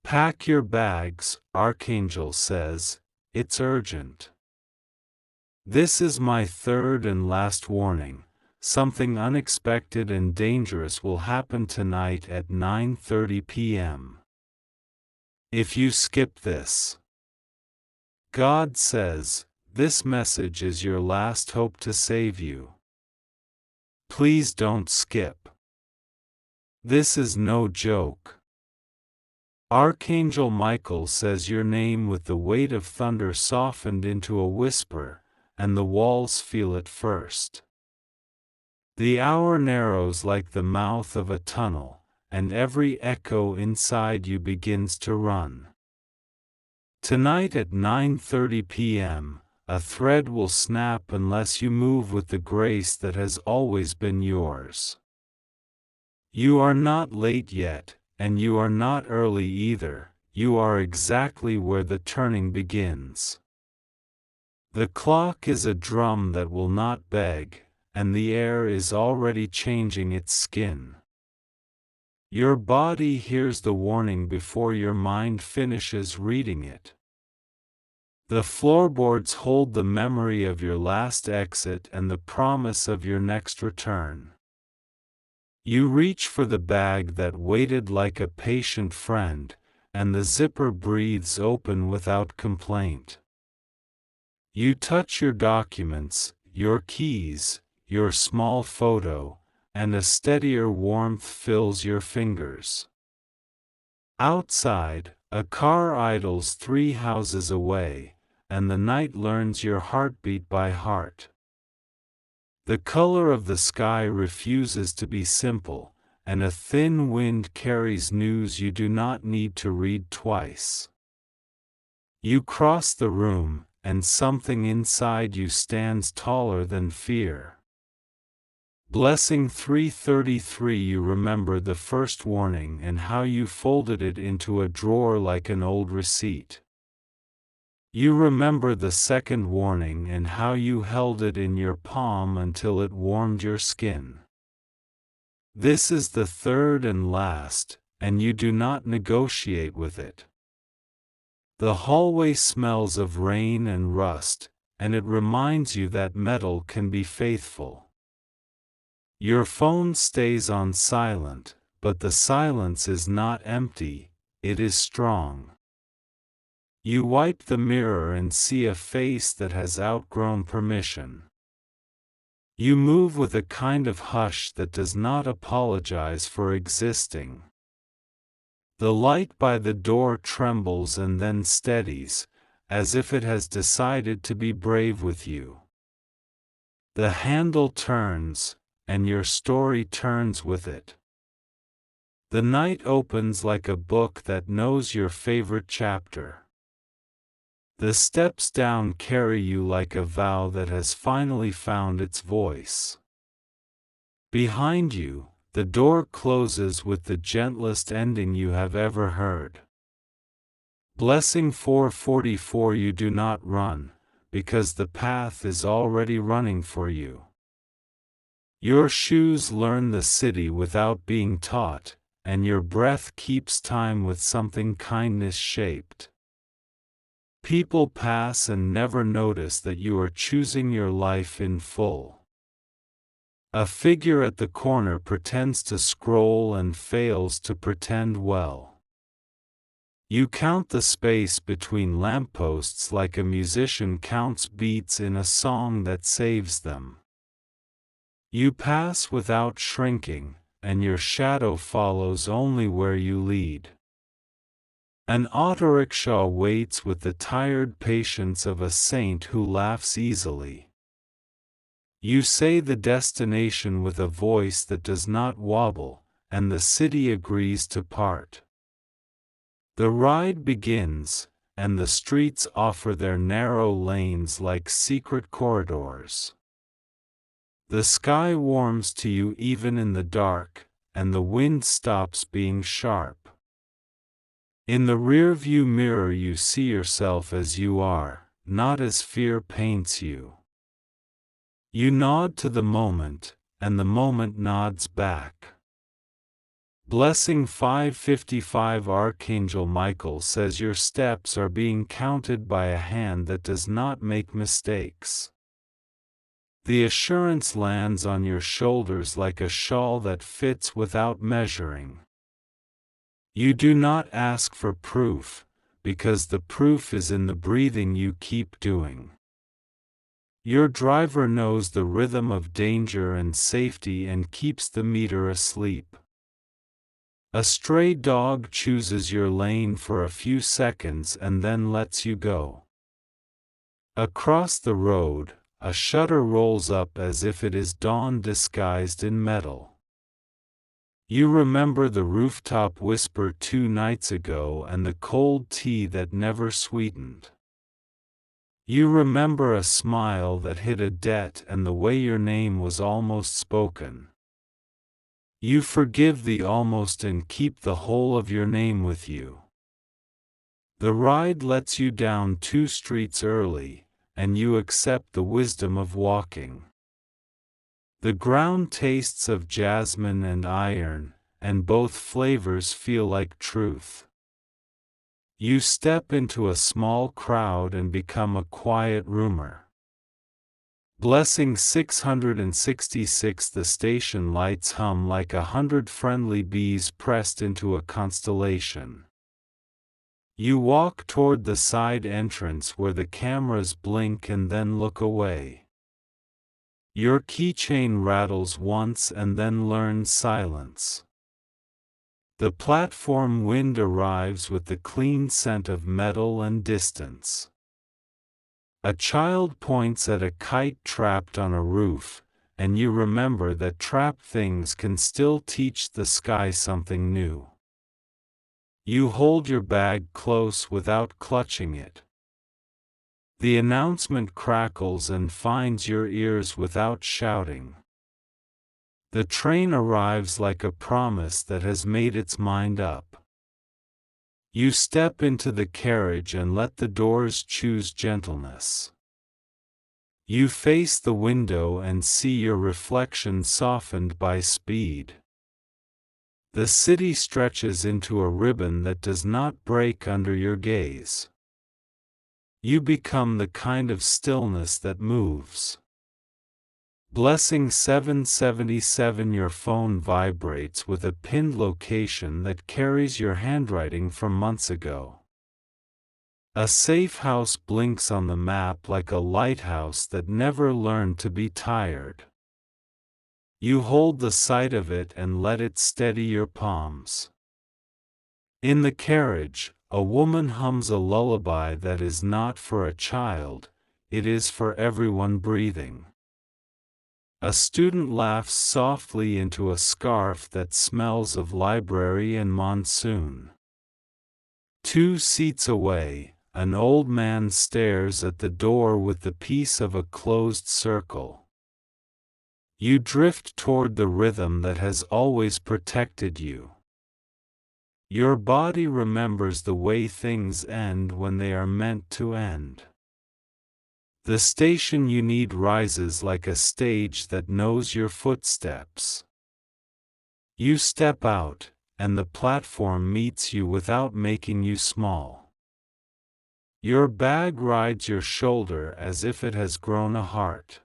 Pack your bags, Archangel says, it's urgent. This is my third and last warning. Something unexpected and dangerous will happen tonight at 9:30 p.m. If you skip this, God says, this message is your last hope to save you. Please don't skip. This is no joke. Archangel Michael says your name with the weight of thunder softened into a whisper, and the walls feel it first. The hour narrows like the mouth of a tunnel, and every echo inside you begins to run. Tonight at 9:30 p.m., a thread will snap unless you move with the grace that has always been yours. You are not late yet, and you are not early either, you are exactly where the turning begins. The clock is a drum that will not beg, and the air is already changing its skin. Your body hears the warning before your mind finishes reading it. The floorboards hold the memory of your last exit and the promise of your next return. You reach for the bag that waited like a patient friend, and the zipper breathes open without complaint. You touch your documents, your keys, your small photo, and a steadier warmth fills your fingers. Outside, a car idles 3 houses away, and the night learns your heartbeat by heart. The color of the sky refuses to be simple, and a thin wind carries news you do not need to read twice. You cross the room, and something inside you stands taller than fear. Blessing 333. You remember the first warning and how you folded it into a drawer like an old receipt. You remember the second warning and how you held it in your palm until it warmed your skin. This is the third and last, and you do not negotiate with it. The hallway smells of rain and rust, and it reminds you that metal can be faithful. Your phone stays on silent, but the silence is not empty, it is strong. You wipe the mirror and see a face that has outgrown permission. You move with a kind of hush that does not apologize for existing. The light by the door trembles and then steadies, as if it has decided to be brave with you. The handle turns, and your story turns with it. The night opens like a book that knows your favorite chapter. The steps down carry you like a vow that has finally found its voice. Behind you, the door closes with the gentlest ending you have ever heard. Blessing 444. You do not run, because the path is already running for you. Your shoes learn the city without being taught, and your breath keeps time with something kindness-shaped. People pass and never notice that you are choosing your life in full. A figure at the corner pretends to scroll and fails to pretend well. You count the space between lampposts like a musician counts beats in a song that saves them. You pass without shrinking, and your shadow follows only where you lead. An autorickshaw waits with the tired patience of a saint who laughs easily. You say the destination with a voice that does not wobble, and the city agrees to part. The ride begins, and the streets offer their narrow lanes like secret corridors. The sky warms to you even in the dark, and the wind stops being sharp. In the rearview mirror you see yourself as you are, not as fear paints you. You nod to the moment, and the moment nods back. Blessing 555 Archangel Michael says your steps are being counted by a hand that does not make mistakes. The assurance lands on your shoulders like a shawl that fits without measuring. You do not ask for proof, because the proof is in the breathing you keep doing. Your driver knows the rhythm of danger and safety and keeps the meter asleep. A stray dog chooses your lane for a few seconds and then lets you go. Across the road, a shutter rolls up as if it is dawn disguised in metal. You remember the rooftop whisper 2 nights ago and the cold tea that never sweetened. You remember a smile that hid a debt and the way your name was almost spoken. You forgive the almost and keep the whole of your name with you. The ride lets you down 2 streets early, and you accept the wisdom of walking. The ground tastes of jasmine and iron, and both flavors feel like truth. You step into a small crowd and become a quiet rumor. Blessing 666 The station lights hum like 100 friendly bees pressed into a constellation. You walk toward the side entrance where the cameras blink and then look away. Your keychain rattles once and then learns silence. The platform wind arrives with the clean scent of metal and distance. A child points at a kite trapped on a roof, and you remember that trapped things can still teach the sky something new. You hold your bag close without clutching it. The announcement crackles and finds your ears without shouting. The train arrives like a promise that has made its mind up. You step into the carriage and let the doors choose gentleness. You face the window and see your reflection softened by speed. The city stretches into a ribbon that does not break under your gaze. You become the kind of stillness that moves. Blessing 777 Your phone vibrates with a pinned location that carries your handwriting from months ago. A safe house blinks on the map like a lighthouse that never learned to be tired. You hold the sight of it and let it steady your palms. In the carriage, a woman hums a lullaby that is not for a child, it is for everyone breathing. A student laughs softly into a scarf that smells of library and monsoon. 2 seats away, an old man stares at the door with the peace of a closed circle. You drift toward the rhythm that has always protected you. Your body remembers the way things end when they are meant to end. The station you need rises like a stage that knows your footsteps. You step out, and the platform meets you without making you small. Your bag rides your shoulder as if it has grown a heart.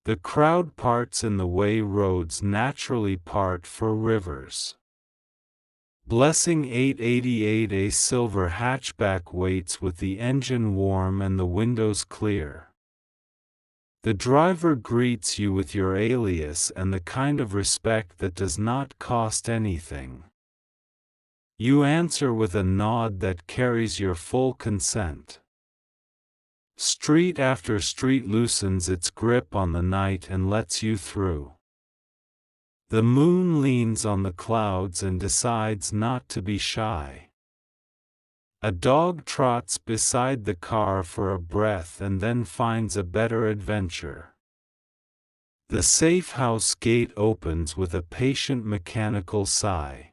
The crowd parts in the way roads naturally part for rivers. Blessing 888 A silver hatchback waits with the engine warm and the windows clear. The driver greets you with your alias and the kind of respect that does not cost anything. You answer with a nod that carries your full consent. Street after street loosens its grip on the night and lets you through. The moon leans on the clouds and decides not to be shy. A dog trots beside the car for a breath and then finds a better adventure. The safe house gate opens with a patient mechanical sigh.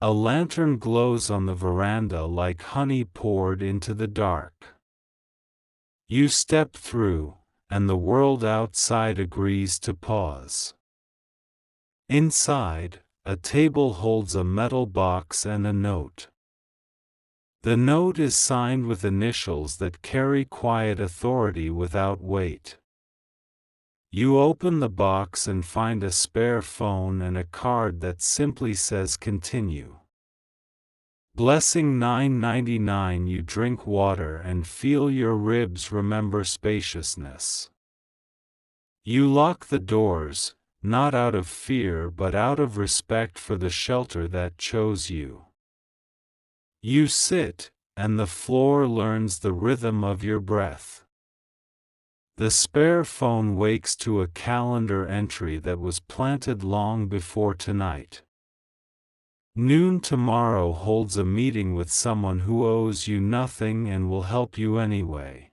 A lantern glows on the veranda like honey poured into the dark. You step through, and the world outside agrees to pause. Inside, a table holds a metal box and a note. The note is signed with initials that carry quiet authority without weight. You open the box and find a spare phone and a card that simply says continue. Blessing 999. You drink water and feel your ribs remember spaciousness. You lock the doors, not out of fear but out of respect for the shelter that chose you. You sit, and the floor learns the rhythm of your breath. The spare phone wakes to a calendar entry that was planted long before tonight. Noon tomorrow holds a meeting with someone who owes you nothing and will help you anyway.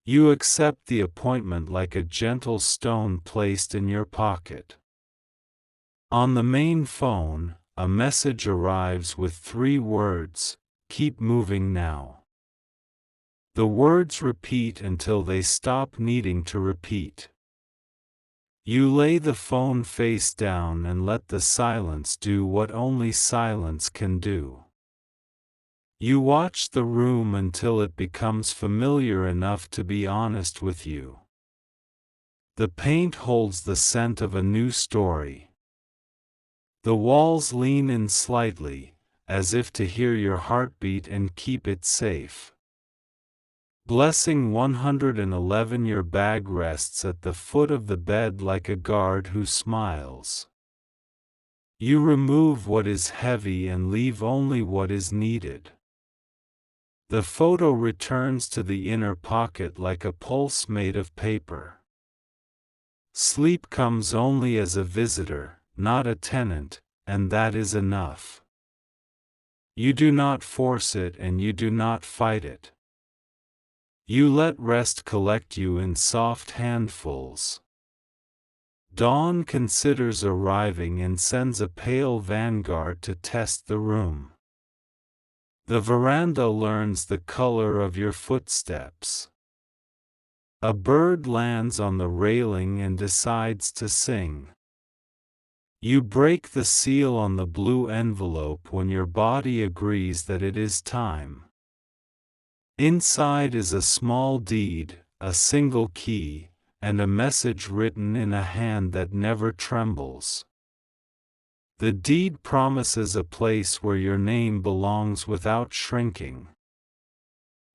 You accept the appointment like a gentle stone placed in your pocket. On the main phone, a message arrives with 3 words, "Keep moving now." The words repeat until they stop needing to repeat. You lay the phone face down and let the silence do what only silence can do. You watch the room until it becomes familiar enough to be honest with you. The paint holds the scent of a new story. The walls lean in slightly, as if to hear your heartbeat and keep it safe. Blessing 111. Your bag rests at the foot of the bed like a guard who smiles. You remove what is heavy and leave only what is needed. The photo returns to the inner pocket like a pulse made of paper. Sleep comes only as a visitor, not a tenant, and that is enough. You do not force it and you do not fight it. You let rest collect you in soft handfuls. Dawn considers arriving and sends a pale vanguard to test the room. The veranda learns the color of your footsteps. A bird lands on the railing and decides to sing. You break the seal on the blue envelope when your body agrees that it is time. Inside is a small deed, a single key, and a message written in a hand that never trembles. The deed promises a place where your name belongs without shrinking.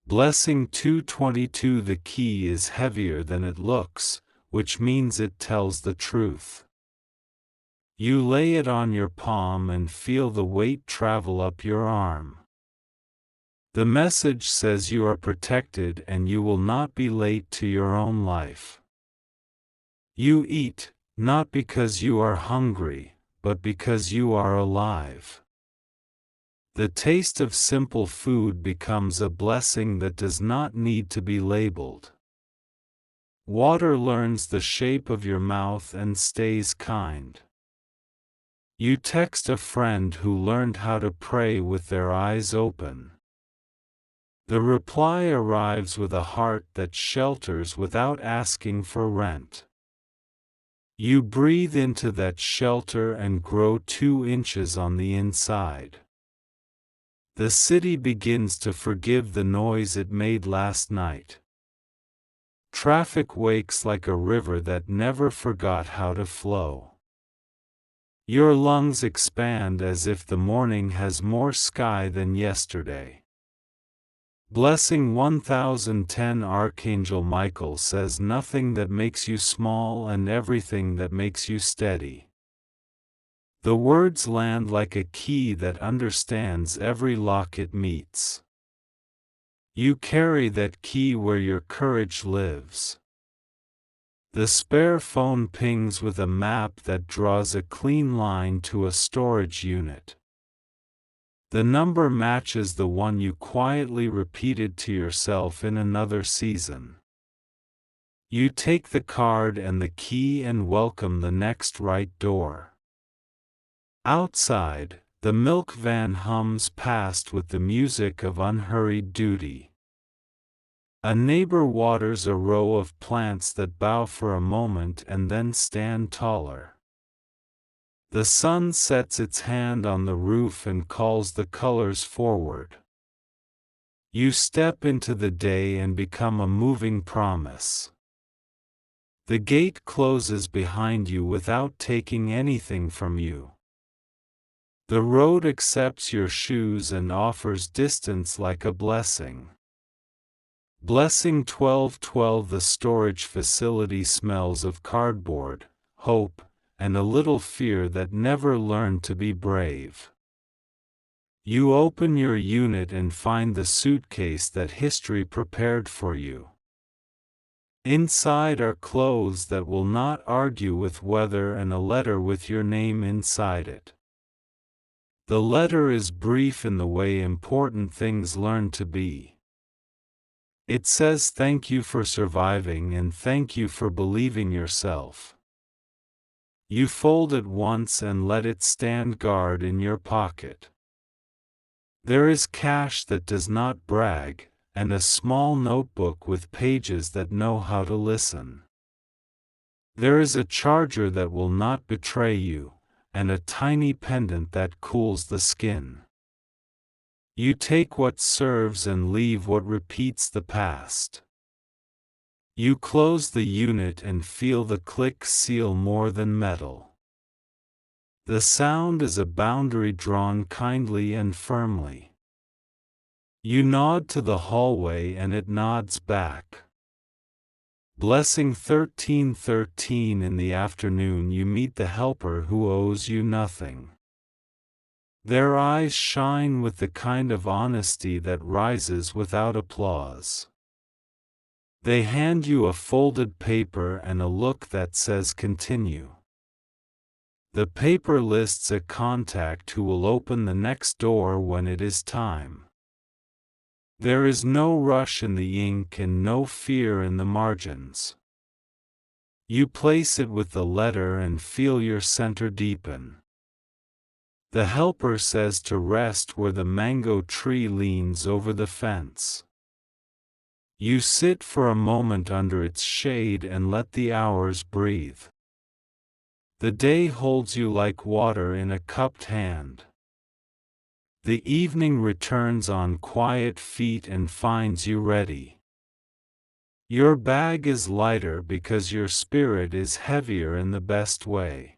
Blessing 222. The key is heavier than it looks, which means it tells the truth. You lay it on your palm and feel the weight travel up your arm. The message says you are protected and you will not be late to your own life. You eat, not because you are hungry, but because you are alive. The taste of simple food becomes a blessing that does not need to be labeled. Water learns the shape of your mouth and stays kind. You text a friend who learned how to pray with their eyes open. The reply arrives with a heart that shelters without asking for rent. You breathe into that shelter and grow 2 inches on the inside. The city begins to forgive the noise it made last night. Traffic wakes like a river that never forgot how to flow. Your lungs expand as if the morning has more sky than yesterday. Blessing 1010. Archangel Michael says nothing that makes you small and everything that makes you steady. The words land like a key that understands every lock it meets. You carry that key where your courage lives. The spare phone pings with a map that draws a clean line to a storage unit. The number matches the one you quietly repeated to yourself in another season. You take the card and the key and welcome the next right door. Outside, the milk van hums past with the music of unhurried duty. A neighbor waters a row of plants that bow for a moment and then stand taller. The sun sets its hand on the roof and calls the colors forward. You step into the day and become a moving promise. The gate closes behind you without taking anything from you. The road accepts your shoes and offers distance like a blessing. Blessing 1212. The storage facility smells of cardboard, hope, and a little fear that never learned to be brave. You open your unit and find the suitcase that history prepared for you. Inside are clothes that will not argue with weather and a letter with your name inside it. The letter is brief in the way important things learn to be. It says thank you for surviving and thank you for believing yourself. You fold it once and let it stand guard in your pocket. There is cash that does not brag, and a small notebook with pages that know how to listen. There is a charger that will not betray you, and a tiny pendant that cools the skin. You take what serves and leave what repeats the past. You close the unit and feel the click seal more than metal. The sound is a boundary drawn kindly and firmly. You nod to the hallway and it nods back. Blessing 1313. In the afternoon you meet the helper who owes you nothing. Their eyes shine with the kind of honesty that rises without applause. They hand you a folded paper and a look that says continue. The paper lists a contact who will open the next door when it is time. There is no rush in the ink and no fear in the margins. You place it with the letter and feel your center deepen. The helper says to rest where the mango tree leans over the fence. You sit for a moment under its shade and let the hours breathe. The day holds you like water in a cupped hand. The evening returns on quiet feet and finds you ready. Your bag is lighter because your spirit is heavier in the best way.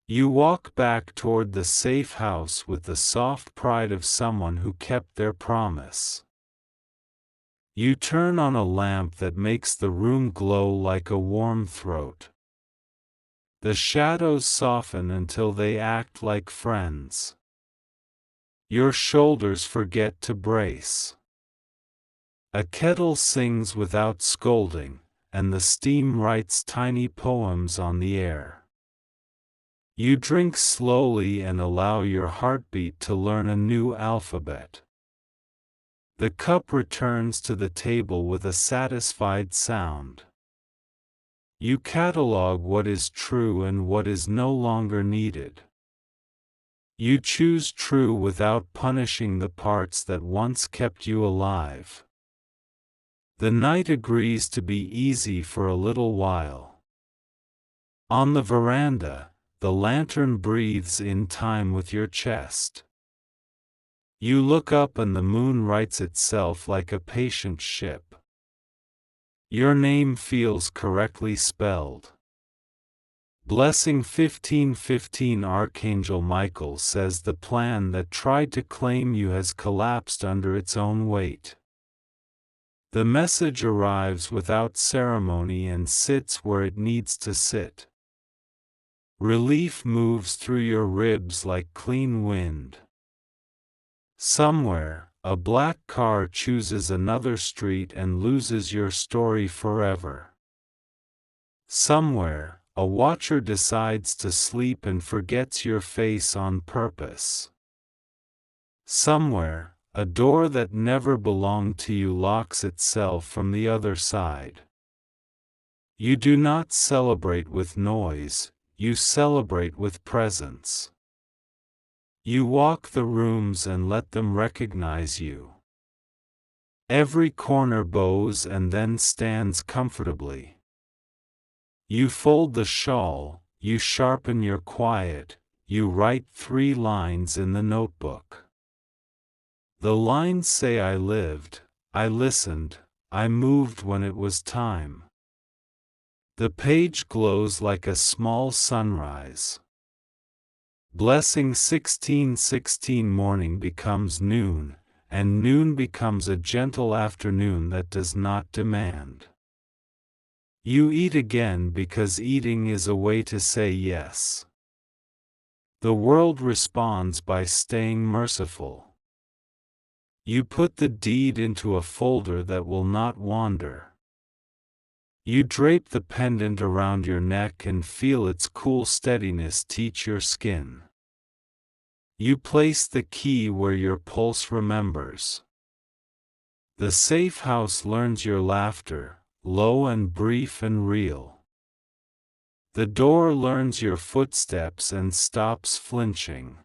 You walk back toward the safe house with the soft pride of someone who kept their promise. You turn on a lamp that makes the room glow like a warm throat. The shadows soften until they act like friends. Your shoulders forget to brace. A kettle sings without scolding, and the steam writes tiny poems on the air. You drink slowly and allow your heartbeat to learn a new alphabet. The cup returns to the table with a satisfied sound. You catalog what is true and what is no longer needed. You choose true without punishing the parts that once kept you alive. The night agrees to be easy for a little while. On the veranda, the lantern breathes in time with your chest. You look up and the moon rights itself like a patient ship. Your name feels correctly spelled. Blessing 1515. Archangel Michael says the plan that tried to claim you has collapsed under its own weight. The message arrives without ceremony and sits where it needs to sit. Relief moves through your ribs like clean wind. Somewhere, a black car chooses another street and loses your story forever. Somewhere, a watcher decides to sleep and forgets your face on purpose. Somewhere, a door that never belonged to you locks itself from the other side. You do not celebrate with noise, you celebrate with presence. You walk the rooms and let them recognize you. Every corner bows and then stands comfortably. You fold the shawl, you sharpen your quiet, you write 3 lines in the notebook. The lines say I lived, I listened, I moved when it was time. The page glows like a small sunrise. Blessing 1616 morning becomes noon, and noon becomes a gentle afternoon that does not demand. You eat again because eating is a way to say yes. The world responds by staying merciful. You put the deed into a folder that will not wander. You drape the pendant around your neck and feel its cool steadiness teach your skin. You place the key where your pulse remembers. The safe house learns your laughter, low and brief and real. The door learns your footsteps and stops flinching.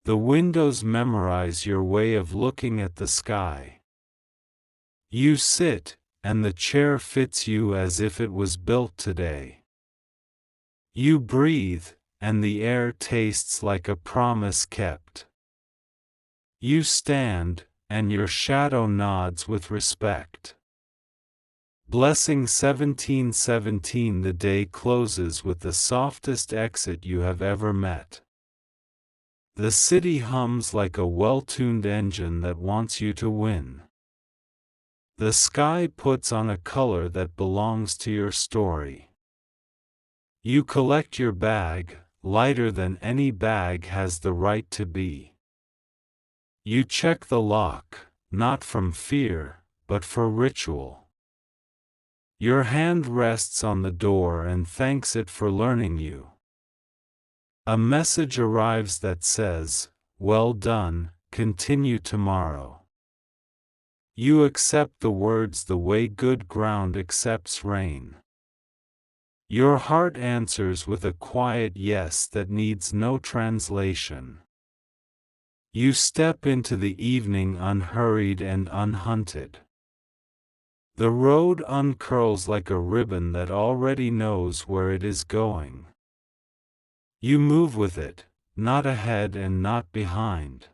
The windows memorize your way of looking at the sky. You sit, and the chair fits you as if it was built today. You breathe, and the air tastes like a promise kept. You stand, and your shadow nods with respect. Blessing 1717 the day closes with the softest exit you have ever met. The city hums like a well-tuned engine that wants you to win. The sky puts on a color that belongs to your story. You collect your bag, lighter than any bag has the right to be. You check the lock, not from fear, but for ritual. Your hand rests on the door and thanks it for learning you. A message arrives that says, "Well done, continue tomorrow." You accept the words the way good ground accepts rain. Your heart answers with a quiet yes that needs no translation. You step into the evening unhurried and unhunted. The road uncurls like a ribbon that already knows where it is going. You move with it, not ahead and not behind.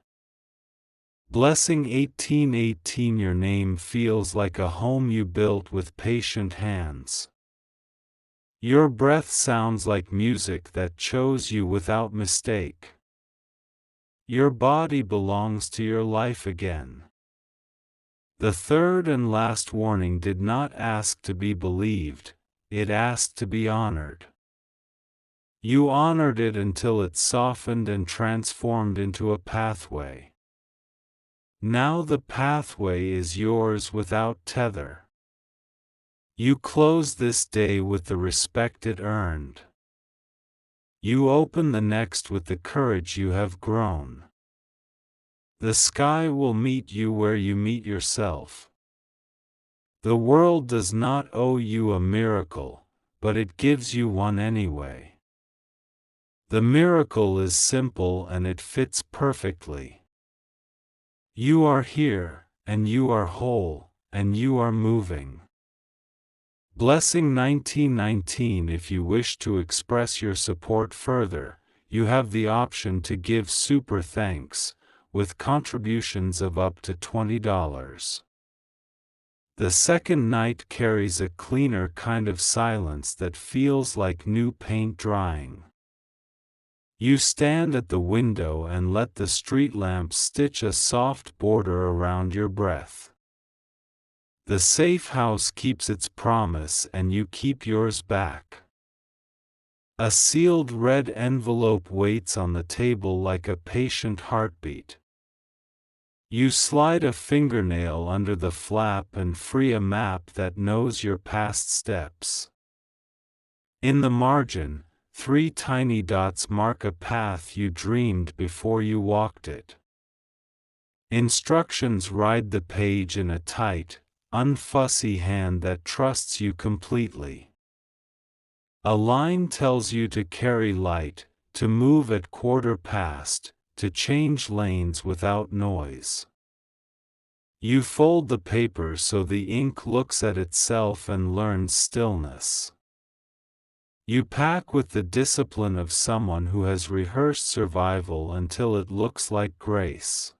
Blessing 1818 your name feels like a home you built with patient hands. Your breath sounds like music that chose you without mistake. Your body belongs to your life again. The third and last warning did not ask to be believed, it asked to be honored. You honored it until it softened and transformed into a pathway. Now the pathway is yours without tether. You close this day with the respect it earned. You open the next with the courage you have grown. The sky will meet you where you meet yourself. The world does not owe you a miracle, but it gives you one anyway. The miracle is simple and it fits perfectly. You are here, and you are whole, and you are moving. Blessing 1919 if you wish to express your support further, you have the option to give super thanks, with contributions of up to $20. The second night carries a cleaner kind of silence that feels like new paint drying. You stand at the window and let the street lamp stitch a soft border around your breath. The safe house keeps its promise and you keep yours back. A sealed red envelope waits on the table like a patient heartbeat. You slide a fingernail under the flap and free a map that knows your past steps. In the margin, 3 tiny dots mark a path you dreamed before you walked it. Instructions ride the page in a tight, unfussy hand that trusts you completely. A line tells you to carry light, to move at 1/4 past, to change lanes without noise. You fold the paper so the ink looks at itself and learns stillness. You pack with the discipline of someone who has rehearsed survival until it looks like grace.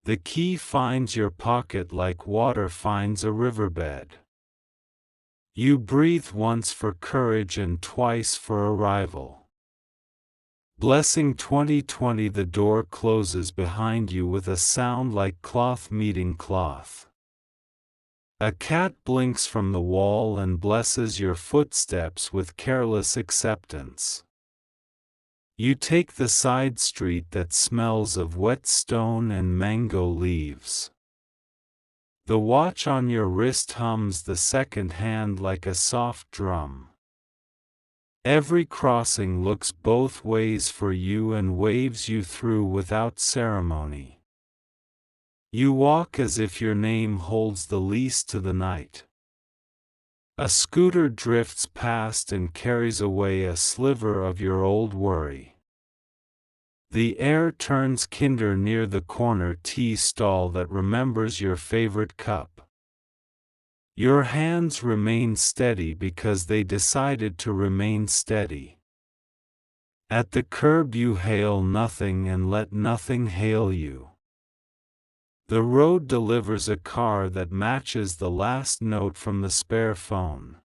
The key finds your pocket like water finds a riverbed. You breathe once for courage and twice for arrival. Blessing 2020. The door closes behind you with a sound like cloth meeting cloth. A cat blinks from the wall and blesses your footsteps with careless acceptance. You take the side street that smells of wet stone and mango leaves. The watch on your wrist hums the second hand like a soft drum. Every crossing looks both ways for you and waves you through without ceremony. You walk as if your name holds the lease to the night. A scooter drifts past and carries away a sliver of your old worry. The air turns kinder near the corner tea stall that remembers your favorite cup. Your hands remain steady because they decided to remain steady. At the curb you hail nothing and let nothing hail you. The road delivers a car that matches the last note from the spare phone.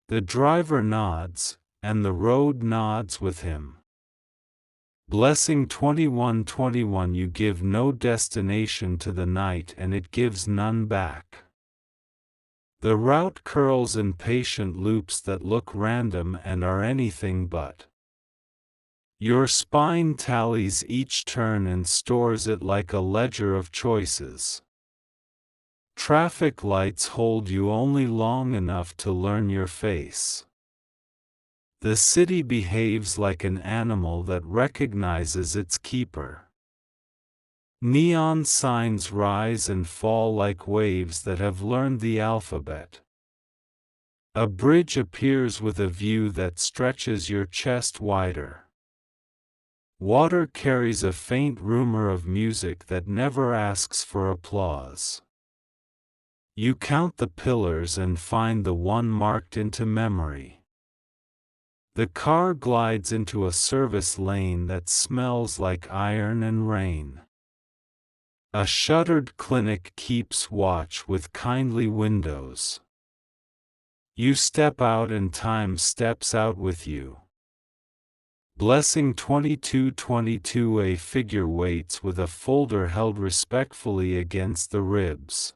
The driver nods, and the road nods with him. Blessing 2121. You give no destination to the night and it gives none back. The route curls in patient loops that look random and are anything but. Your spine tallies each turn and stores it like a ledger of choices. Traffic lights hold you only long enough to learn your face. The city behaves like an animal that recognizes its keeper. Neon signs rise and fall like waves that have learned the alphabet. A bridge appears with a view that stretches your chest wider. Water carries a faint rumor of music that never asks for applause. You count the pillars and find the one marked into memory. The car glides into a service lane that smells like iron and rain. A shuttered clinic keeps watch with kindly windows. You step out and time steps out with you. Blessing 2222. A figure waits with a folder held respectfully against the ribs.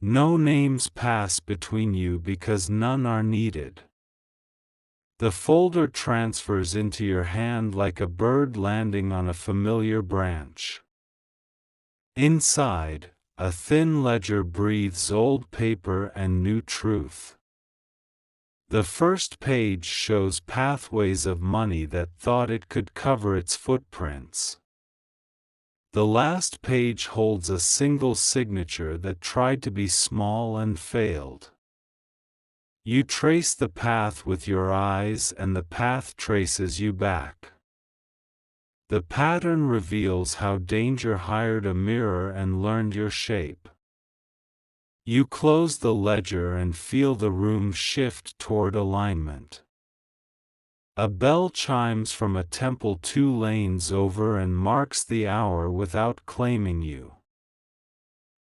No names pass between you because none are needed. The folder transfers into your hand like a bird landing on a familiar branch. Inside, a thin ledger breathes old paper and new truth. The first page shows pathways of money that thought it could cover its footprints. The last page holds a single signature that tried to be small and failed. You trace the path with your eyes and the path traces you back. The pattern reveals how danger hired a mirror and learned your shape. You close the ledger and feel the room shift toward alignment. A bell chimes from a temple 2 lanes over and marks the hour without claiming you.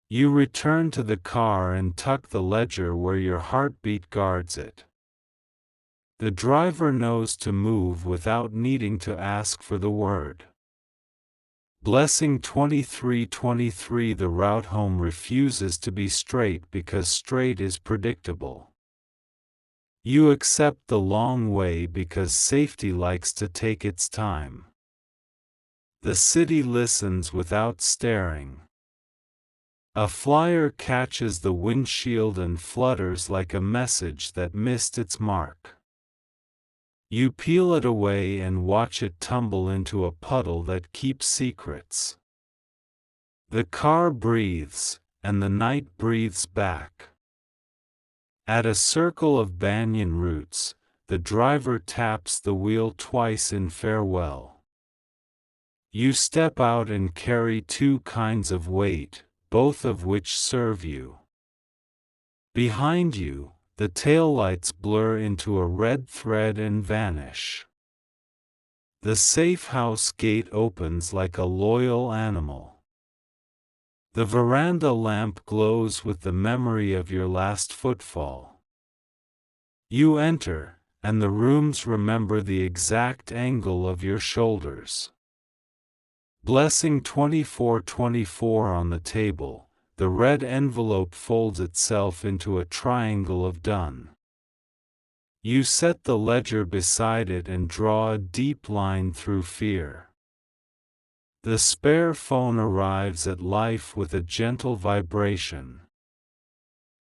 You return to the car and tuck the ledger where your heartbeat guards it. The driver knows to move without needing to ask for the word. Blessing 2323. The route home refuses to be straight because straight is predictable. You accept the long way because safety likes to take its time. The city listens without staring. A flyer catches the windshield and flutters like a message that missed its mark. You peel it away and watch it tumble into a puddle that keeps secrets. The car breathes, and the night breathes back. At a circle of banyan roots, the driver taps the wheel twice in farewell. You step out and carry 2 kinds of weight, both of which serve you. Behind you, the taillights blur into a red thread and vanish. The safe house gate opens like a loyal animal. The veranda lamp glows with the memory of your last footfall. You enter, and the rooms remember the exact angle of your shoulders. Blessing 2424 on the table, the red envelope folds itself into a triangle of done. You set the ledger beside it and draw a deep line through fear. The spare phone arrives at life with a gentle vibration.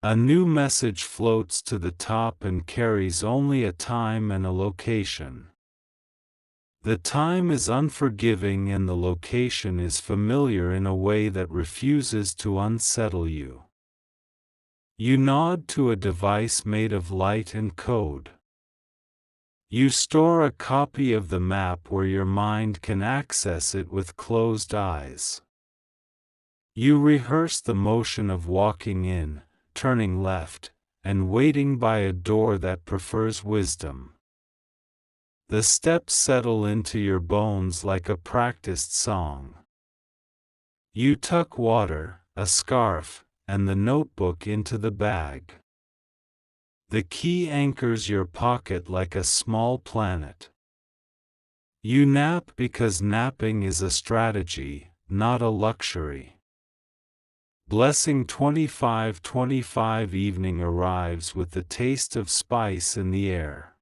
A new message floats to the top and carries only a time and a location. The time is unforgiving and the location is familiar in a way that refuses to unsettle you. You nod to a device made of light and code. You store a copy of the map where your mind can access it with closed eyes. You rehearse the motion of walking in, turning left, and waiting by a door that prefers wisdom. The steps settle into your bones like a practiced song. You tuck water, a scarf, and the notebook into the bag. The key anchors your pocket like a small planet. You nap because napping is a strategy, not a luxury. Blessing 2525 evening arrives with the taste of spice in the air.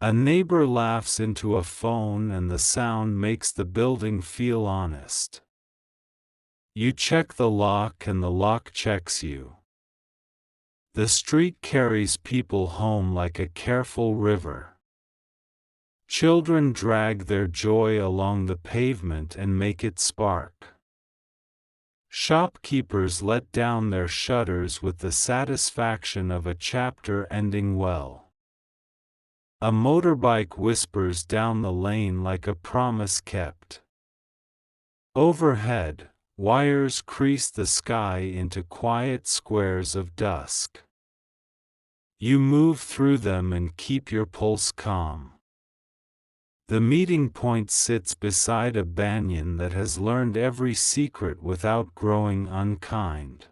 A neighbor laughs into a phone and the sound makes the building feel honest. You check the lock and the lock checks you. The street carries people home like a careful river. Children drag their joy along the pavement and make it spark. Shopkeepers let down their shutters with the satisfaction of a chapter ending well. A motorbike whispers down the lane like a promise kept. Overhead, wires crease the sky into quiet squares of dusk. You move through them and keep your pulse calm. The meeting point sits beside a banyan that has learned every secret without growing unkind.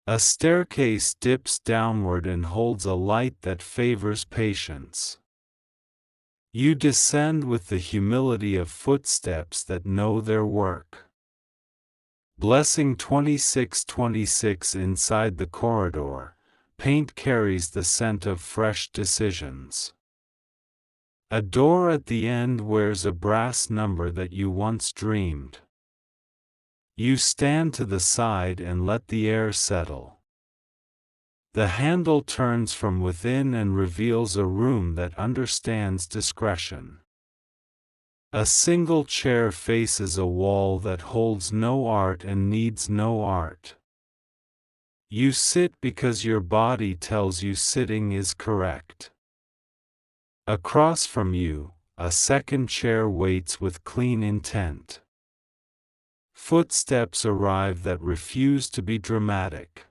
A staircase dips downward and holds a light that favors patience. You descend with the humility of footsteps that know their work. Blessing 2626 inside the corridor, paint carries the scent of fresh decisions. A door at the end wears a brass number that you once dreamed. You stand to the side and let the air settle. The handle turns from within and reveals a room that understands discretion. A single chair faces a wall that holds no art and needs no art. You sit because your body tells you sitting is correct. Across from you, a second chair waits with clean intent. Footsteps arrive that refuse to be dramatic.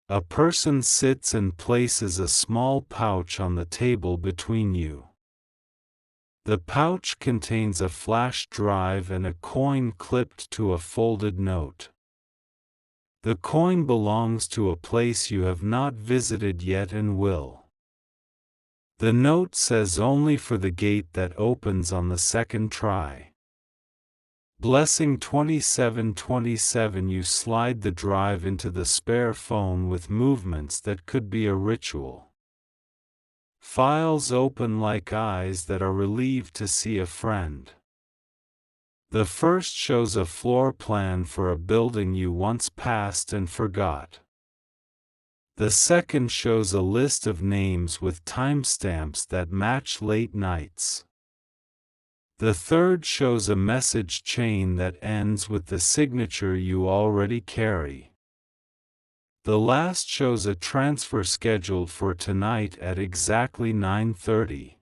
A person sits and places a small pouch on the table between you. The pouch contains a flash drive and a coin clipped to a folded note. The coin belongs to a place you have not visited yet and will. The note says only for the gate that opens on the second try. Blessing 2727 you slide the drive into the spare phone with movements that could be a ritual. Files open like eyes that are relieved to see a friend. The first shows a floor plan for a building you once passed and forgot. The second shows a list of names with timestamps that match late nights. The third shows a message chain that ends with the signature you already carry. The last shows a transfer scheduled for tonight at exactly 9:30.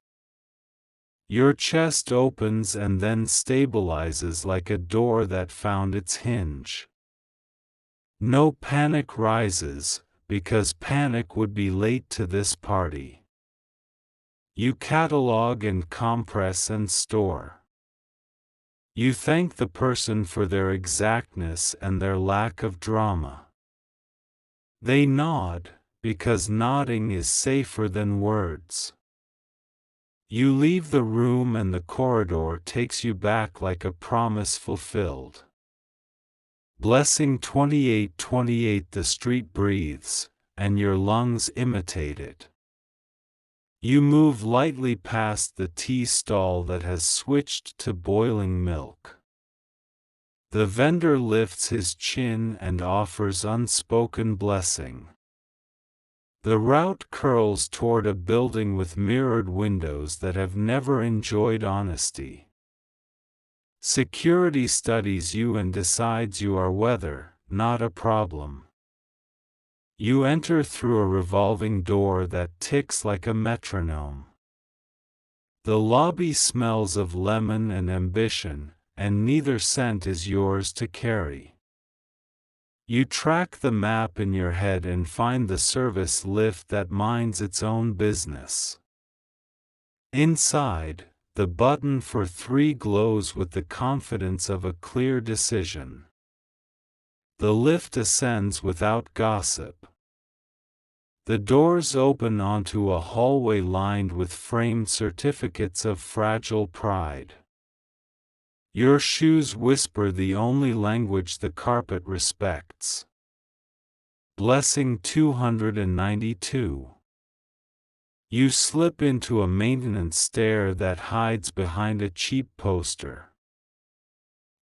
Your chest opens and then stabilizes like a door that found its hinge. No panic rises, because panic would be late to this party. You catalog and compress and store. You thank the person for their exactness and their lack of drama. They nod, because nodding is safer than words. You leave the room and the corridor takes you back like a promise fulfilled. Blessing 2828. The street breathes, and your lungs imitate it. You move lightly past the tea stall that has switched to boiling milk. The vendor lifts his chin and offers unspoken blessing. The route curls toward a building with mirrored windows that have never enjoyed honesty. Security studies you and decides you are weather, not a problem. You enter through a revolving door that ticks like a metronome. The lobby smells of lemon and ambition, and neither scent is yours to carry. You track the map in your head and find the service lift that minds its own business. Inside, the button for 3 glows with the confidence of a clear decision. The lift ascends without gossip. The doors open onto a hallway lined with framed certificates of fragile pride. Your shoes whisper the only language the carpet respects. Blessing 292. You slip into a maintenance stair that hides behind a cheap poster.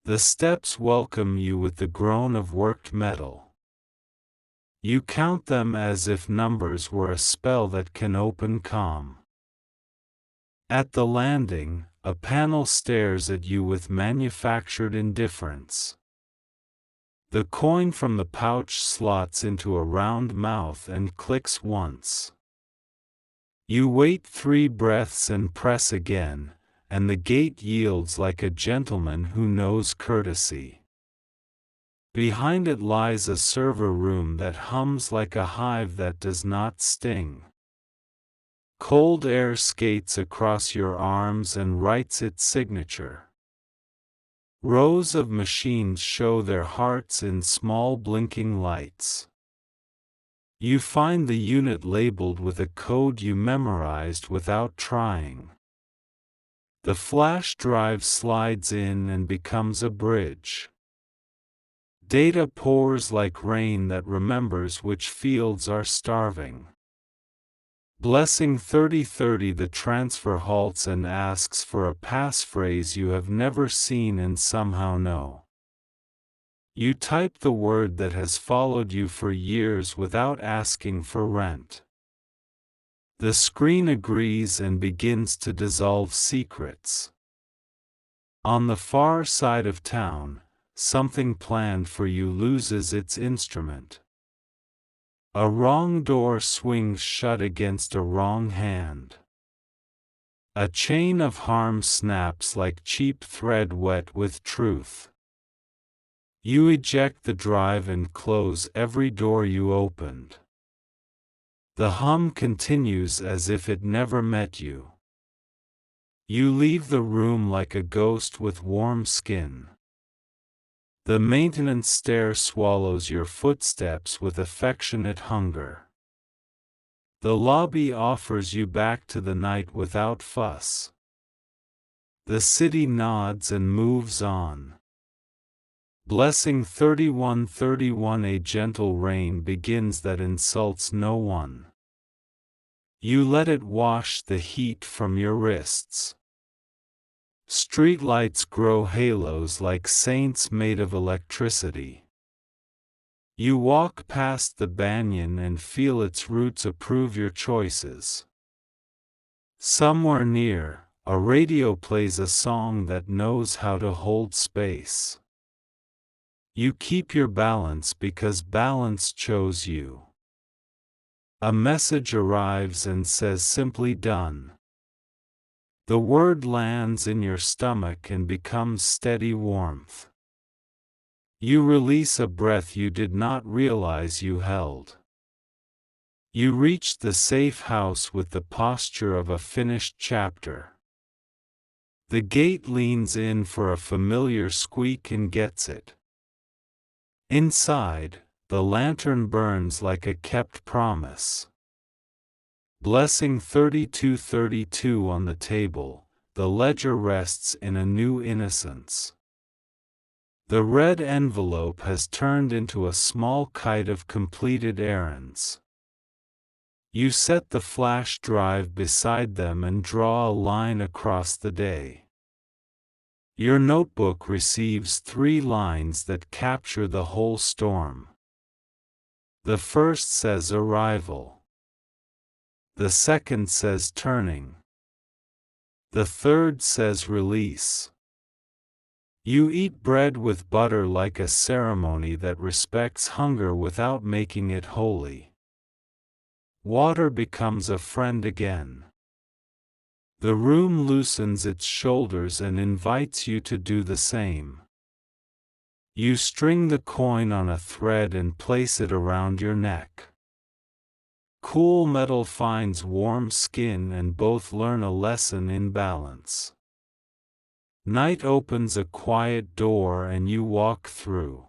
The steps welcome you with the groan of worked metal. You count them as if numbers were a spell that can open calm. At the landing, a panel stares at you with manufactured indifference. The coin from the pouch slots into a round mouth and clicks once. You wait 3 breaths and press again, and the gate yields like a gentleman who knows courtesy. Behind it lies a server room that hums like a hive that does not sting. Cold air skates across your arms and writes its signature. Rows of machines show their hearts in small blinking lights. You find the unit labeled with a code you memorized without trying. The flash drive slides in and becomes a bridge. Data pours like rain that remembers which fields are starving. Blessing 3030. The transfer halts and asks for a passphrase you have never seen and somehow know. You type the word that has followed you for years without asking for rent. The screen agrees and begins to dissolve secrets. On the far side of town, something planned for you loses its instrument. A wrong door swings shut against a wrong hand. A chain of harm snaps like cheap thread wet with truth. You eject the drive and close every door you opened. The hum continues as if it never met you. You leave the room like a ghost with warm skin. The maintenance stair swallows your footsteps with affectionate hunger. The lobby offers you back to the night without fuss. The city nods and moves on. Blessing 3131. A gentle rain begins that insults no one. You let it wash the heat from your wrists. Streetlights grow halos like saints made of electricity. You walk past the banyan and feel its roots approve your choices. Somewhere near, a radio plays a song that knows how to hold space. You keep your balance because balance chose you. A message arrives and says simply done. The word lands in your stomach and becomes steady warmth. You release a breath you did not realize you held. You reach the safe house with the posture of a finished chapter. The gate leans in for a familiar squeak and gets it. Inside, the lantern burns like a kept promise. Blessing 3232 on the table, the ledger rests in a new innocence. The red envelope has turned into a small kite of completed errands. You set the flash drive beside them and draw a line across the day. Your notebook receives 3 lines that capture the whole storm. The first says arrival. The second says turning. The third says release. You eat bread with butter like a ceremony that respects hunger without making it holy. Water becomes a friend again. The room loosens its shoulders and invites you to do the same. You string the coin on a thread and place it around your neck. Cool metal finds warm skin and both learn a lesson in balance. Night opens a quiet door and you walk through.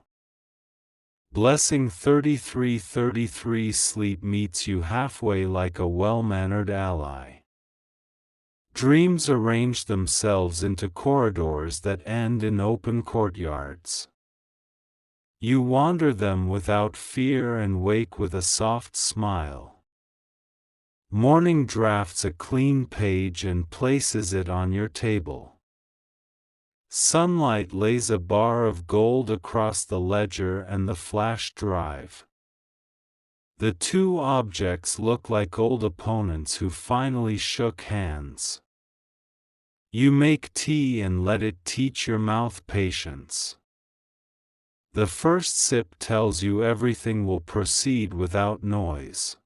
Blessing 3333 sleep meets you halfway like a well-mannered ally. Dreams arrange themselves into corridors that end in open courtyards. You wander them without fear and wake with a soft smile. Morning drafts a clean page and places it on your table. Sunlight lays a bar of gold across the ledger and the flash drive. The 2 objects look like old opponents who finally shook hands. You make tea and let it teach your mouth patience. The first sip tells you everything will proceed without noise.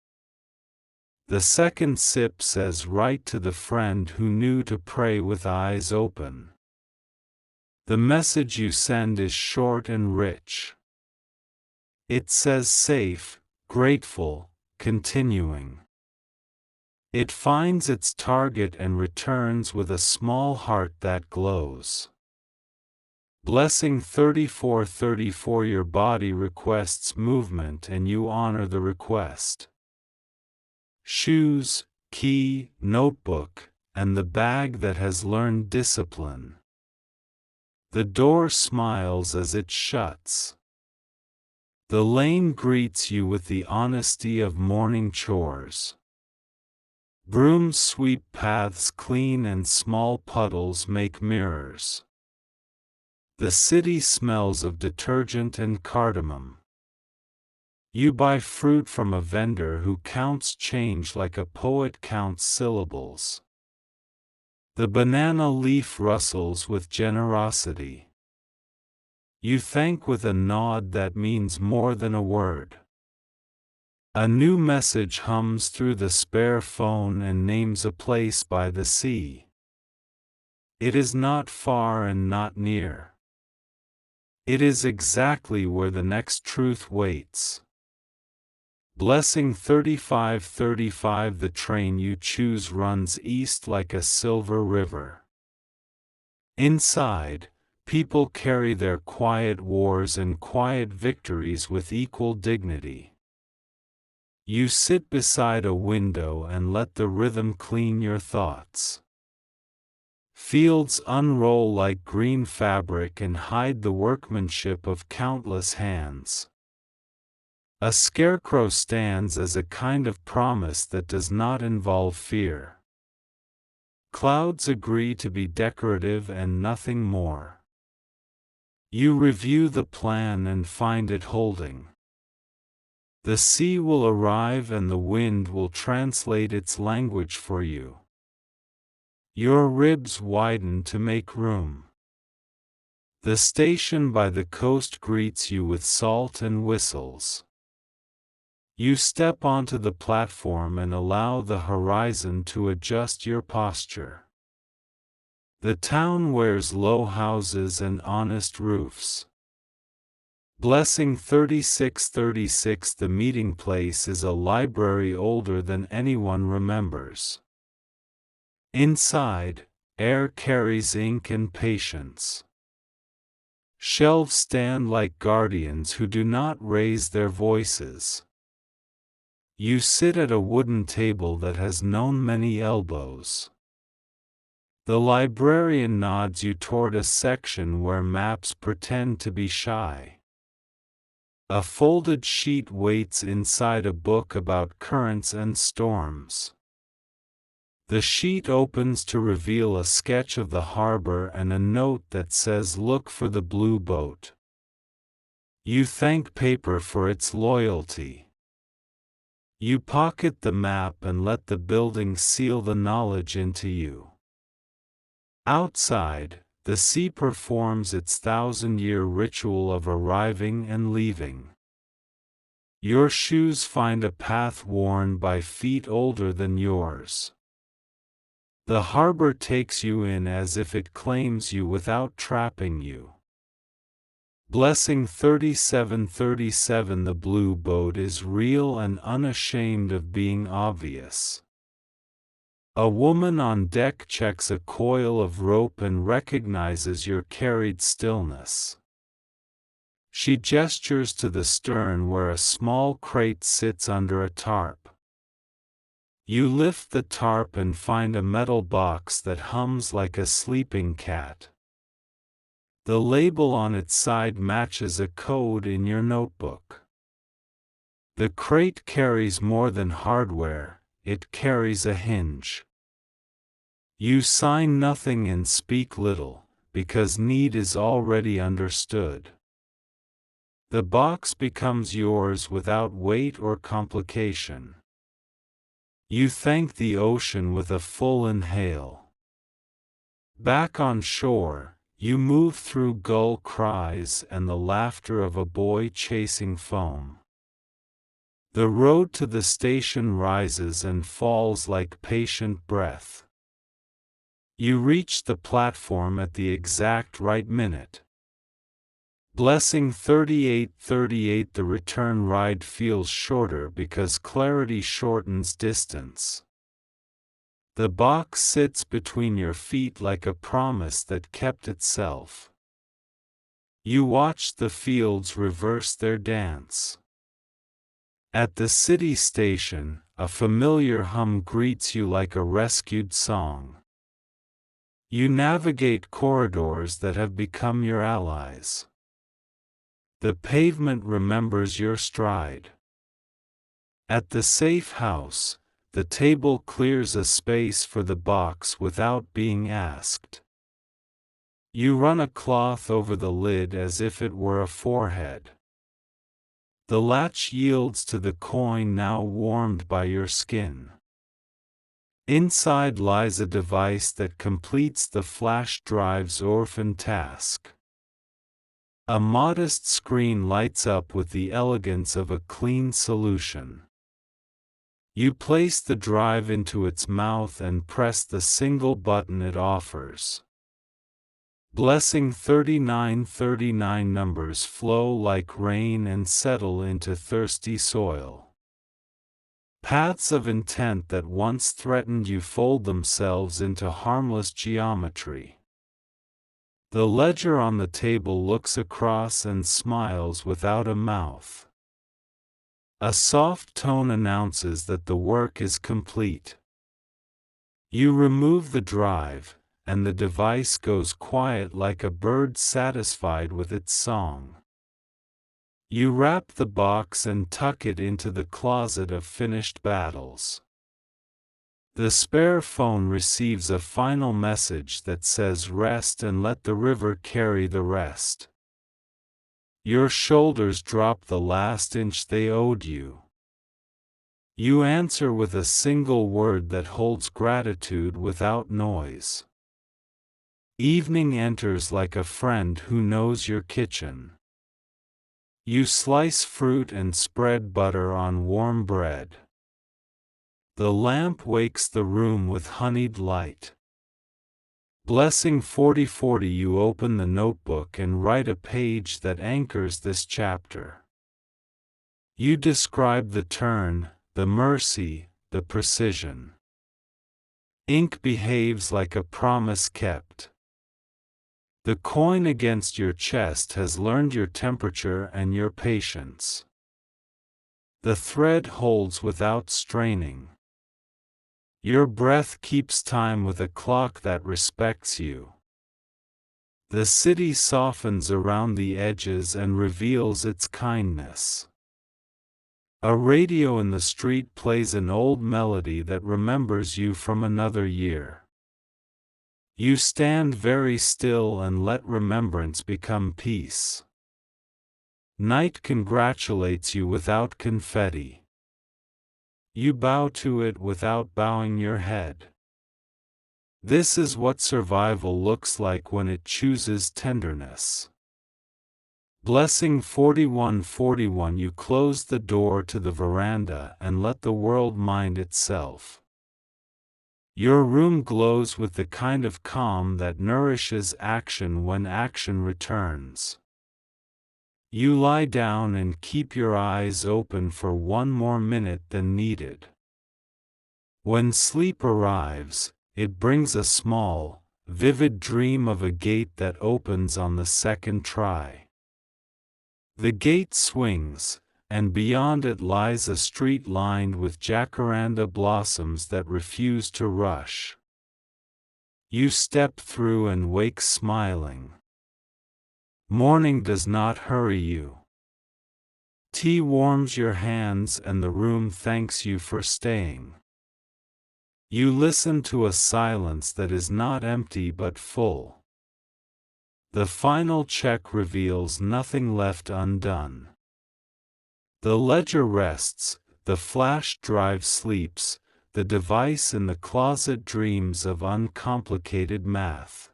The second sip says right to the friend who knew to pray with eyes open. The message you send is short and rich. It says safe, grateful, continuing. It finds its target and returns with a small heart that glows. Blessing 3434 your body requests movement and you honor the request. Shoes, key, notebook, and the bag that has learned discipline. The door smiles as it shuts. The lane greets you with the honesty of morning chores. Brooms sweep paths clean and small puddles make mirrors. The city smells of detergent and cardamom. You buy fruit from a vendor who counts change like a poet counts syllables. The banana leaf rustles with generosity. You thank with a nod that means more than a word. A new message hums through the spare phone and names a place by the sea. It is not far and not near. It is exactly where the next truth waits. Blessing 3535 the train you choose runs east like a silver river. Inside, people carry their quiet wars and quiet victories with equal dignity. You sit beside a window and let the rhythm clean your thoughts. Fields unroll like green fabric and hide the workmanship of countless hands. A scarecrow stands as a kind of promise that does not involve fear. Clouds agree to be decorative and nothing more. You review the plan and find it holding. The sea will arrive and the wind will translate its language for you. Your ribs widen to make room. The station by the coast greets you with salt and whistles. You step onto the platform and allow the horizon to adjust your posture. The town wears low houses and honest roofs. Blessing 3636. The meeting place is a library older than anyone remembers. Inside, air carries ink and patience. Shelves stand like guardians who do not raise their voices. You sit at a wooden table that has known many elbows. The librarian nods you toward a section where maps pretend to be shy. A folded sheet waits inside a book about currents and storms. The sheet opens to reveal a sketch of the harbor and a note that says, "Look for the blue boat." You thank paper for its loyalty. You pocket the map and let the building seal the knowledge into you. Outside, the sea performs its 1,000-year ritual of arriving and leaving. Your shoes find a path worn by feet older than yours. The harbor takes you in as if it claims you without trapping you. Blessing 3737. The blue boat is real and unashamed of being obvious. A woman on deck checks a coil of rope and recognizes your carried stillness. She gestures to the stern where a small crate sits under a tarp. You lift the tarp and find a metal box that hums like a sleeping cat. The label on its side matches a code in your notebook. The crate carries more than hardware, it carries a hinge. You sign nothing and speak little, because need is already understood. The box becomes yours without weight or complication. You thank the ocean with a full inhale. Back on shore, you move through gull cries and the laughter of a boy chasing foam. The road to the station rises and falls like patient breath. You reach the platform at the exact right minute. Blessing 3838. The return ride feels shorter because clarity shortens distance. The box sits between your feet like a promise that kept itself. You watch the fields reverse their dance. At the city station, a familiar hum greets you like a rescued song. You navigate corridors that have become your allies. The pavement remembers your stride. At the safe house, the table clears a space for the box without being asked. You run a cloth over the lid as if it were a forehead. The latch yields to the coin now warmed by your skin. Inside lies a device that completes the flash drive's orphan task. A modest screen lights up with the elegance of a clean solution. You place the drive into its mouth and press the single button it offers. Blessing 3939. Numbers flow like rain and settle into thirsty soil. Paths of intent that once threatened you fold themselves into harmless geometry. The ledger on the table looks across and smiles without a mouth. A soft tone announces that the work is complete. You remove the drive, and the device goes quiet like a bird satisfied with its song. You wrap the box and tuck it into the closet of finished battles. The spare phone receives a final message that says, "Rest and let the river carry the rest." Your shoulders drop the last inch they owed you. You answer with a single word that holds gratitude without noise. Evening enters like a friend who knows your kitchen. You slice fruit and spread butter on warm bread. The lamp wakes the room with honeyed light. Blessing 4040. You open the notebook and write a page that anchors this chapter. You describe the turn, the mercy, the precision. Ink behaves like a promise kept. The coin against your chest has learned your temperature and your patience. The thread holds without straining. Your breath keeps time with a clock that respects you. The city softens around the edges and reveals its kindness. A radio in the street plays an old melody that remembers you from another year. You stand very still and let remembrance become peace. Night congratulates you without confetti. You bow to it without bowing your head. This is what survival looks like when it chooses tenderness. Blessing 4141. You close the door to the veranda and let the world mind itself. Your room glows with the kind of calm that nourishes action when action returns. You lie down and keep your eyes open for one more minute than needed. When sleep arrives, it brings a small, vivid dream of a gate that opens on the second try. The gate swings, and beyond it lies a street lined with jacaranda blossoms that refuse to rush. You step through and wake smiling. Morning does not hurry you. Tea warms your hands and the room thanks you for staying. You listen to a silence that is not empty but full. The final check reveals nothing left undone. The ledger rests, the flash drive sleeps, the device in the closet dreams of uncomplicated math.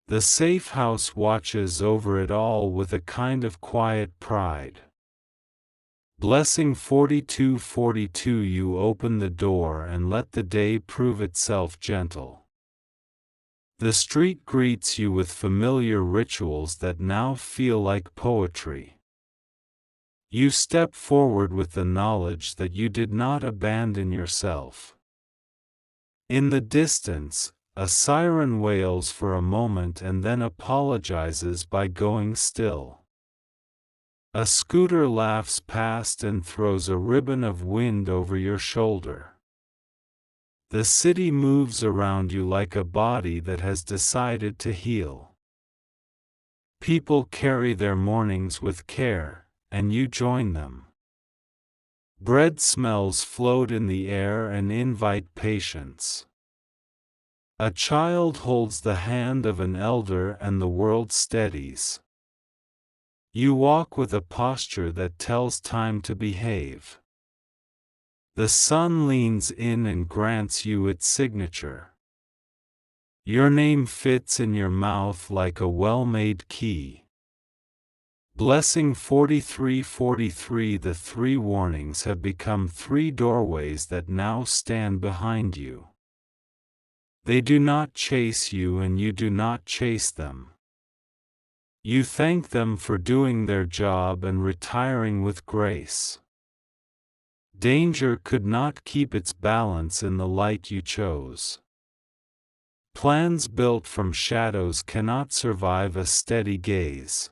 The safe house watches over it all with a kind of quiet pride. Blessing 4242. You open the door and let the day prove itself gentle. The street greets you with familiar rituals that now feel like poetry. You step forward with the knowledge that you did not abandon yourself. In the distance, a siren wails for a moment and then apologizes by going still. A scooter laughs past and throws a ribbon of wind over your shoulder. The city moves around you like a body that has decided to heal. People carry their mornings with care, and you join them. Bread smells float in the air and invite patience. A child holds the hand of an elder and the world steadies. You walk with a posture that tells time to behave. The sun leans in and grants you its signature. Your name fits in your mouth like a well-made key. Blessing 4343. The three warnings have become three doorways that now stand behind you. They do not chase you and you do not chase them. You thank them for doing their job and retiring with grace. Danger could not keep its balance in the light you chose. Plans built from shadows cannot survive a steady gaze.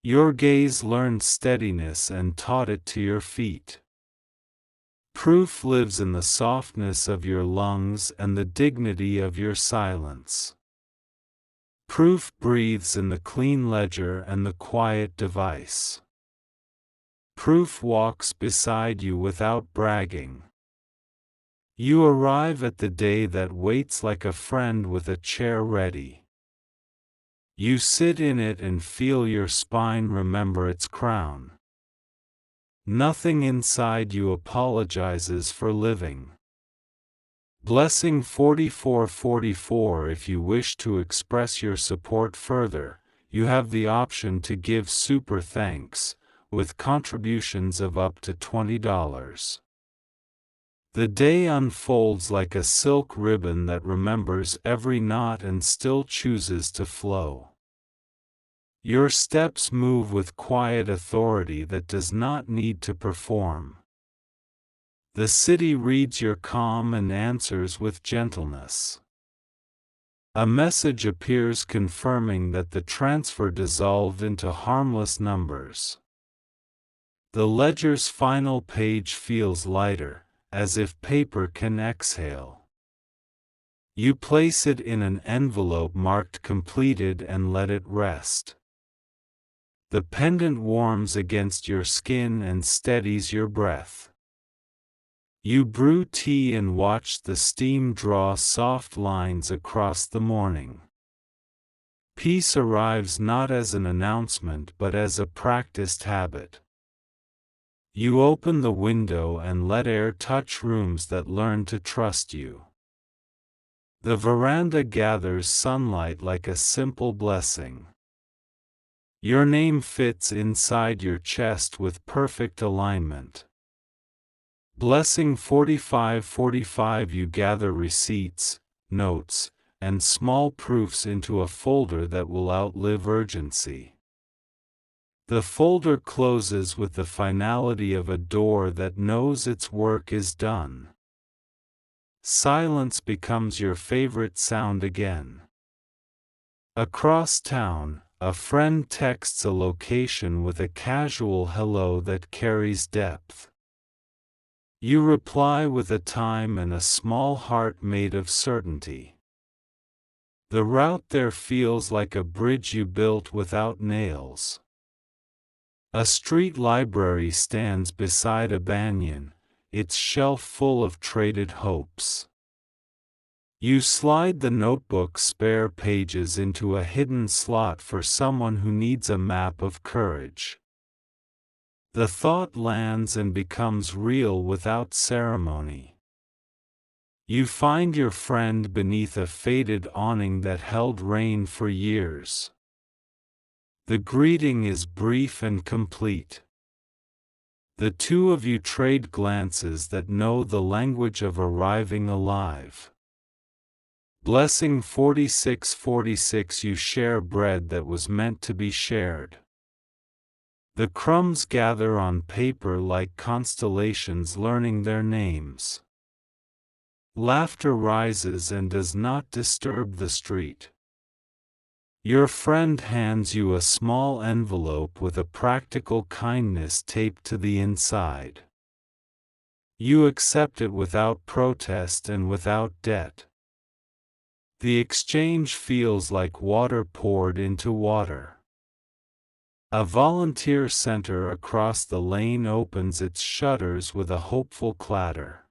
Your gaze learned steadiness and taught it to your feet. Proof lives in the softness of your lungs and the dignity of your silence. Proof breathes in the clean ledger and the quiet device. Proof walks beside you without bragging. You arrive at the day that waits like a friend with a chair ready. You sit in it and feel your spine remember its crown. Nothing inside you apologizes for living. Blessing 4444. If you wish to express your support further, you have the option to give super thanks, with contributions of up to $20. The day unfolds like a silk ribbon that remembers every knot and still chooses to flow. Your steps move with quiet authority that does not need to perform. The city reads your calm and answers with gentleness. A message appears confirming that the transfer dissolved into harmless numbers. The ledger's final page feels lighter, as if paper can exhale. You place it in an envelope marked completed and let it rest. The pendant warms against your skin and steadies your breath. You brew tea and watch the steam draw soft lines across the morning. Peace arrives not as an announcement but as a practiced habit. You open the window and let air touch rooms that learn to trust you. The veranda gathers sunlight like a simple blessing. Your name fits inside your chest with perfect alignment. Blessing 4545. You gather receipts, notes, and small proofs into a folder that will outlive urgency. The folder closes with the finality of a door that knows its work is done. Silence becomes your favorite sound again. Across town, a friend texts a location with a casual hello that carries depth. You reply with a time and a small heart made of certainty. The route there feels like a bridge you built without nails. A street library stands beside a banyan, its shelf full of traded hopes. You slide the notebook's spare pages into a hidden slot for someone who needs a map of courage. The thought lands and becomes real without ceremony. You find your friend beneath a faded awning that held rain for years. The greeting is brief and complete. The two of you trade glances that know the language of arriving alive. Blessing 4646. You share bread that was meant to be shared. The crumbs gather on paper like constellations learning their names. Laughter rises and does not disturb the street. Your friend hands you a small envelope with a practical kindness taped to the inside. You accept it without protest and without debt. The exchange feels like water poured into water. A volunteer center across the lane opens its shutters with a hopeful clatter.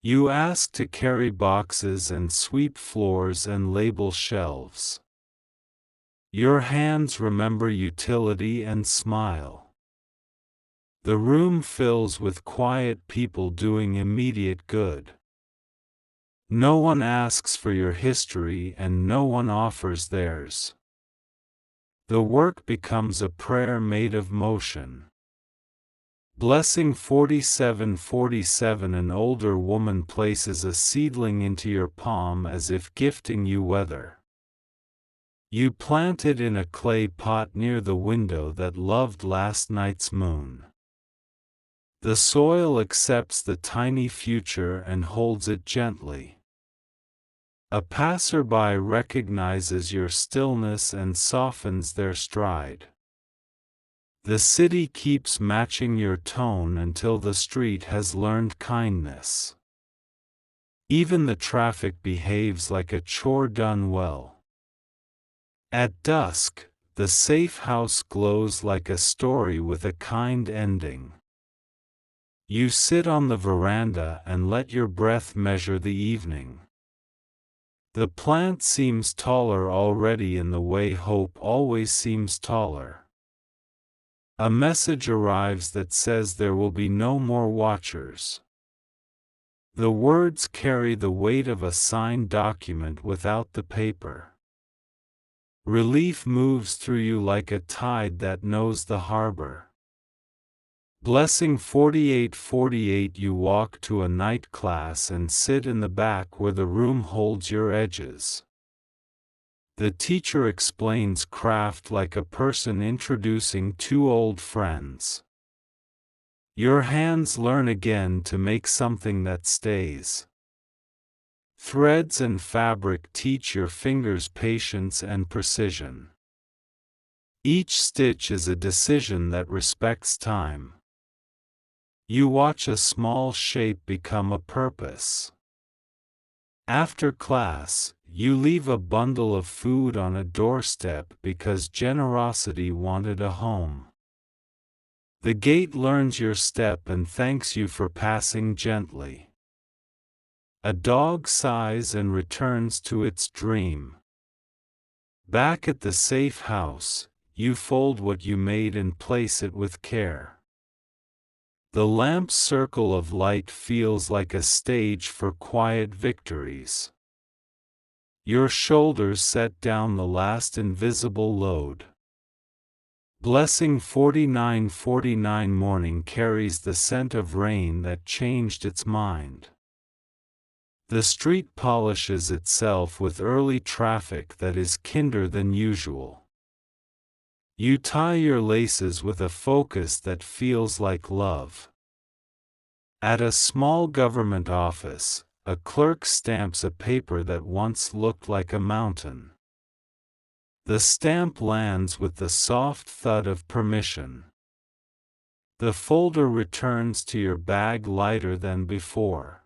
You ask to carry boxes and sweep floors and label shelves. Your hands remember utility and smile. The room fills with quiet people doing immediate good. No one asks for your history and no one offers theirs. The work becomes a prayer made of motion. Blessing 4747. An older woman places a seedling into your palm as if gifting you weather. You plant it in a clay pot near the window that loved last night's moon. The soil accepts the tiny future and holds it gently. A passerby recognizes your stillness and softens their stride. The city keeps matching your tone until the street has learned kindness. Even the traffic behaves like a chore done well. At dusk, the safe house glows like a story with a kind ending. You sit on the veranda and let your breath measure the evening. The plant seems taller already in the way hope always seems taller. A message arrives that says there will be no more watchers. The words carry the weight of a signed document without the paper. Relief moves through you like a tide that knows the harbor. Blessing 4848. You walk to a night class and sit in the back where the room holds your edges. The teacher explains craft like a person introducing two old friends. Your hands learn again to make something that stays. Threads and fabric teach your fingers patience and precision. Each stitch is a decision that respects time. You watch a small shape become a purpose. After class, you leave a bundle of food on a doorstep because generosity wanted a home. The gate learns your step and thanks you for passing gently. A dog sighs and returns to its dream. Back at the safe house, you fold what you made and place it with care. The lamp's circle of light feels like a stage for quiet victories. Your shoulders set down the last invisible load. Blessing 4949. Morning carries the scent of rain that changed its mind. The street polishes itself with early traffic that is kinder than usual. You tie your laces with a focus that feels like love. At a small government office, a clerk stamps a paper that once looked like a mountain. The stamp lands with the soft thud of permission. The folder returns to your bag lighter than before.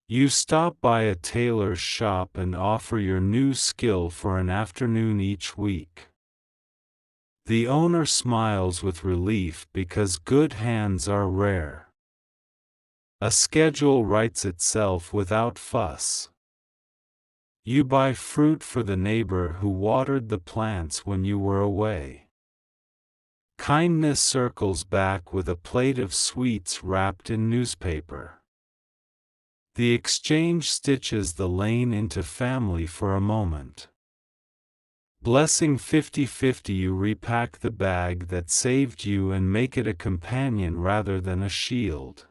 You stop by a tailor's shop and offer your new skill for an afternoon each week. The owner smiles with relief because good hands are rare. A schedule writes itself without fuss. You buy fruit for the neighbor who watered the plants when you were away. Kindness circles back with a plate of sweets wrapped in newspaper. The exchange stitches the lane into family for a moment. Blessing 5050. You repack the bag that saved you and make it a companion rather than a shield.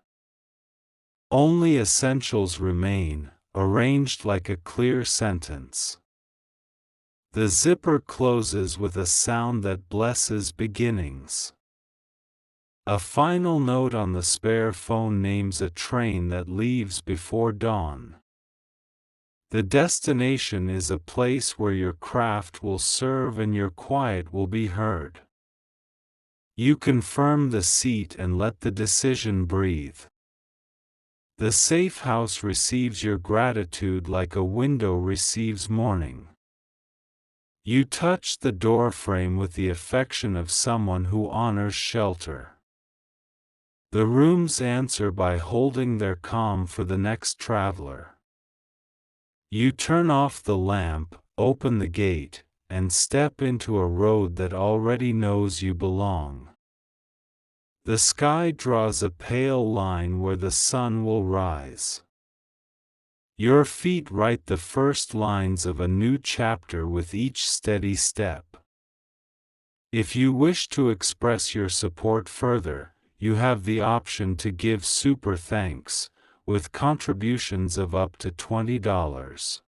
Only essentials remain, arranged like a clear sentence. The zipper closes with a sound that blesses beginnings. A final note on the spare phone names a train that leaves before dawn. The destination is a place where your craft will serve and your quiet will be heard. You confirm the seat and let the decision breathe. The safe house receives your gratitude like a window receives morning. You touch the doorframe with the affection of someone who honors shelter. The rooms answer by holding their calm for the next traveler. You turn off the lamp, open the gate, and step into a road that already knows you belong. The sky draws a pale line where the sun will rise. Your feet write the first lines of a new chapter with each steady step. If you wish to express your support further, you have the option to give super thanks, with contributions of up to $20.